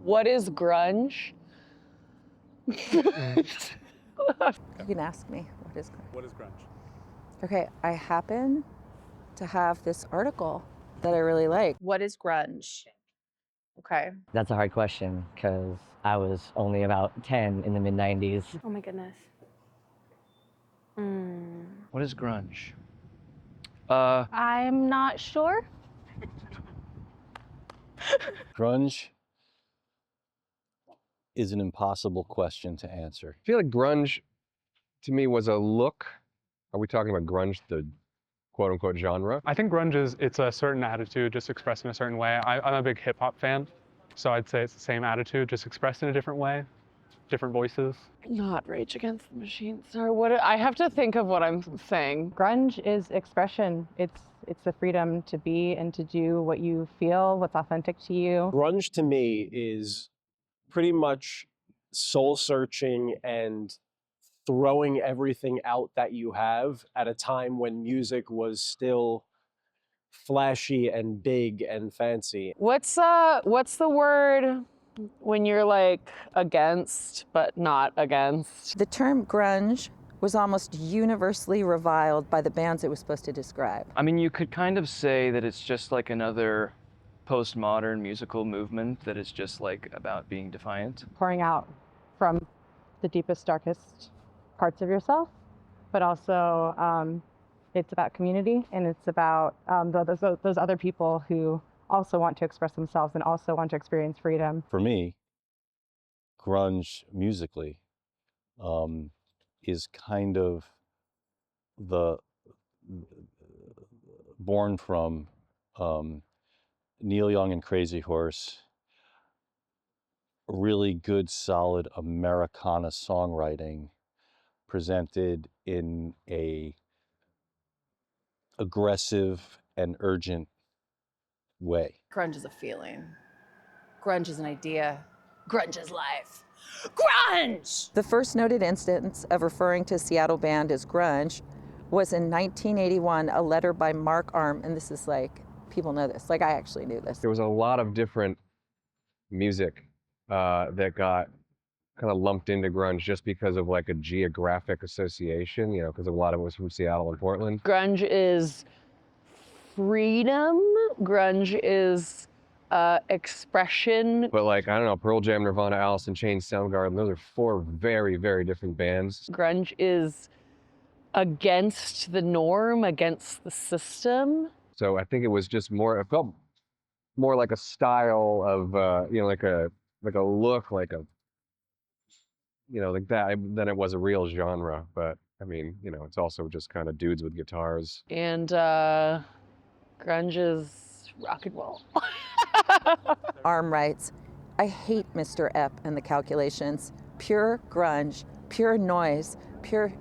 What is grunge? You can ask me, what is grunge? What is grunge? Okay, I happen to have this article that I really like. What is grunge? Okay. That's a hard question because I was only about 10 in the mid-90s. Oh my goodness. What is grunge? I'm not sure. Grunge is an impossible question to answer. I feel like grunge, to me, was a look. Are we talking about grunge, the quote-unquote genre? I think grunge it's a certain attitude just expressed in a certain way. I'm a big hip hop fan, so I'd say it's the same attitude, just expressed in a different way, different voices. Not Rage Against the Machine. Sorry, what? I have to think of what I'm saying. Grunge is expression. It's the freedom to be and to do what you feel, what's authentic to you. Grunge to me is pretty much soul-searching and throwing everything out that you have at a time when music was still flashy and big and fancy. What's the word when you're like against but not against? The term grunge was almost universally reviled by the bands it was supposed to describe. I mean, you could kind of say that it's just like another postmodern musical movement that is just like about being defiant. Pouring out from the deepest, darkest parts of yourself, but also it's about community, and it's about those other people who also want to express themselves and also want to experience freedom. For me, grunge musically is kind of born from Neil Young and Crazy Horse, really good, solid Americana songwriting presented in a aggressive and urgent way. Grunge is a feeling. Grunge is an idea. Grunge is life. Grunge! The first noted instance of referring to a Seattle band as grunge was in 1981, a letter by Mark Arm, and this is like, people know this, like I actually knew this. There was a lot of different music that got kind of lumped into grunge just because of like a geographic association, you know, because a lot of it was from Seattle and Portland. Grunge is freedom. Grunge is expression. But like, I don't know, Pearl Jam, Nirvana, Alice in Chains, Soundgarden, those are four very, very different bands. Grunge is against the norm, against the system. So I think it was just more, it felt more like a style of, you know, like a look, like a, you know, like that, than it was a real genre. But I mean, you know, it's also just kind of dudes with guitars. And grunge is rock and roll. Arm writes, I hate Mr. Epp and the calculations. Pure grunge, pure noise, pure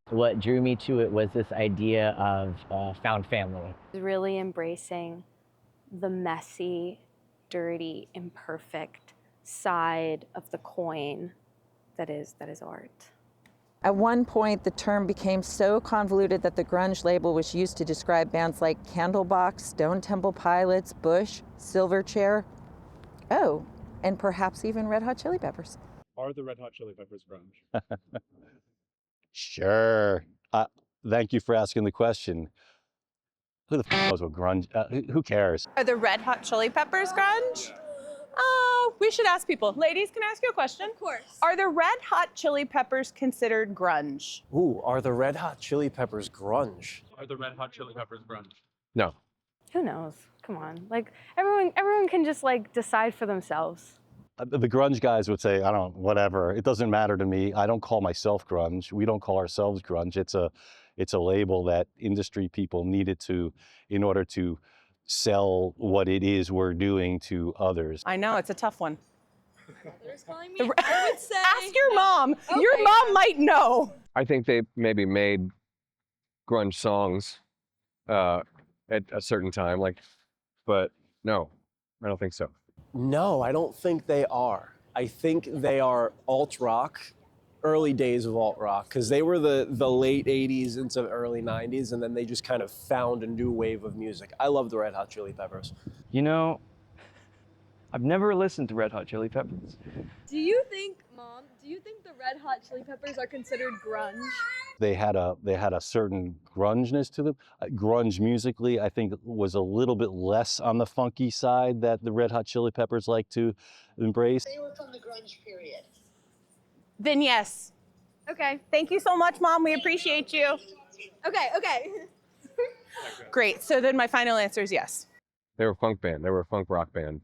What drew me to it was this idea of found family. Really embracing the messy, dirty, imperfect side of the coin that is art. At one point, the term became so convoluted that the grunge label was used to describe bands like Candlebox, Stone Temple Pilots, Bush, Silverchair, and perhaps even Red Hot Chili Peppers. Are the Red Hot Chili Peppers grunge? Sure. Thank you for asking the question. Who the knows what grunge? Who cares? Are the Red Hot Chili Peppers grunge? We should ask people. Ladies, can I ask you a question? Of course. Are the Red Hot Chili Peppers considered grunge? Ooh, are the Red Hot Chili Peppers grunge? Are the Red Hot Chili Peppers grunge? No. Who knows? Come on. Like everyone can just like decide for themselves. The grunge guys would say, I don't, whatever. It doesn't matter to me. I don't call myself grunge. We don't call ourselves grunge. It's a label that industry people needed to, in order to sell what it is we're doing to others. I know, it's a tough one. Others calling me, I would say. Ask your mom. Okay. Your mom might know. I think they maybe made grunge songs at a certain time, like, but no, I don't think so. No, I don't think they are. I think they are alt rock, early days of alt rock, because they were the late 80s into early 90s, and then they just kind of found a new wave of music. I love the Red Hot Chili Peppers. You know, I've never listened to Red Hot Chili Peppers. Do you think, Mom, do you think the Red Hot Chili Peppers are considered grunge? They had a certain grungeness to them. Grunge musically, I think, was a little bit less on the funky side that the Red Hot Chili Peppers like to embrace. They were from the grunge period. Then yes. Okay. Thank you so much, Mom. We appreciate you. Okay. Great. So then my final answer is yes. They were a funk band. They were a funk rock band,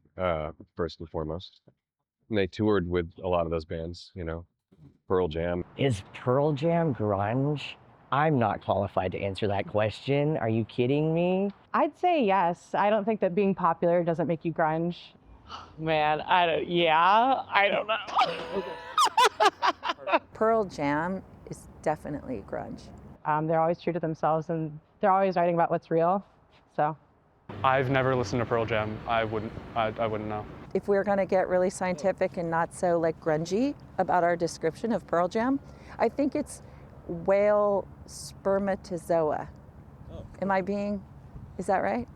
first and foremost. And they toured with a lot of those bands, you know, Pearl Jam. Is Pearl Jam grunge? I'm not qualified to answer that question. Are you kidding me? I'd say yes. I don't think that being popular doesn't make you grunge. Man, I don't know. Pearl Jam is definitely grunge. They're always true to themselves and they're always writing about what's real. So I've never listened to Pearl Jam. I wouldn't know. If we're going to get really scientific and not so like grungy about our description of Pearl Jam, I think it's whale spermatozoa. Is that right?